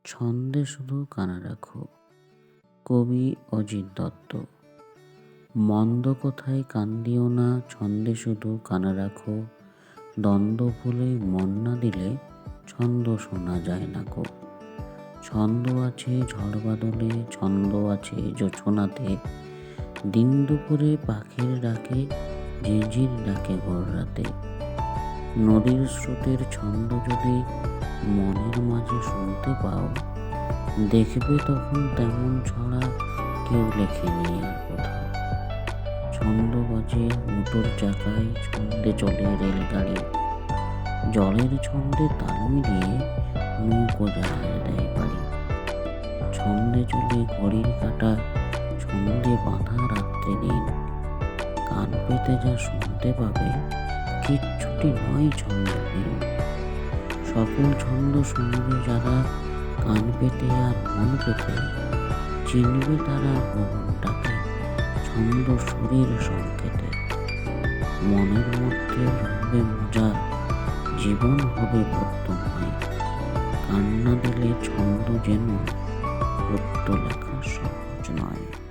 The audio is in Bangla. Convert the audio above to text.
ছন্দে শুধু কানা রাখো। কবি অজিত দত্ত। মন্দ কোথায় কান দিও না, ছন্দে শুধু কানা রাখো। দ্বন্দ্ব ভুলে মন না দিলে ছন্দ শোনা যায় না কো। ছন্দ আছে ঝড় বাদলে, ছন্দ আছে জোছনাতে। দিন দুপুরে পাখির ডাকে, ঝিঁঝির ডাকে ভোর রাতে। নদীর স্রোতের ছন্দ যদি মনের মাঝে শুনতে পাও, দেখবে তখন তেমন ছড়া কেউ লেখেনি আর কোথাও। ছন্দ বাজে মোটর চাকায়, ছন্দে চলে রেলগাড়ি। জলের ছন্দে তাল মিলিয়ে নৌকো জাহাজ দেয় পাড়ি। ছন্দে চলে ঘড়ির কাঁটা, ছন্দে বাঁধা রাত্রি দিন। কান পেতে যা শুনতে পাবে, কিচ্ছুটি নয় ছন্দহীন। সকল ছন্দ শুনবে যারা, কান পেতে আর মন পেতে। চিনবে তারা ভুবনটাকে ছন্দ সুরের সংকেতে। মনের মধ্যে জমবে মজা, জীবন হবে বর্তমানে। কান্না দিলে ছন্দ যেন সত্য লেখা সহজ নয়।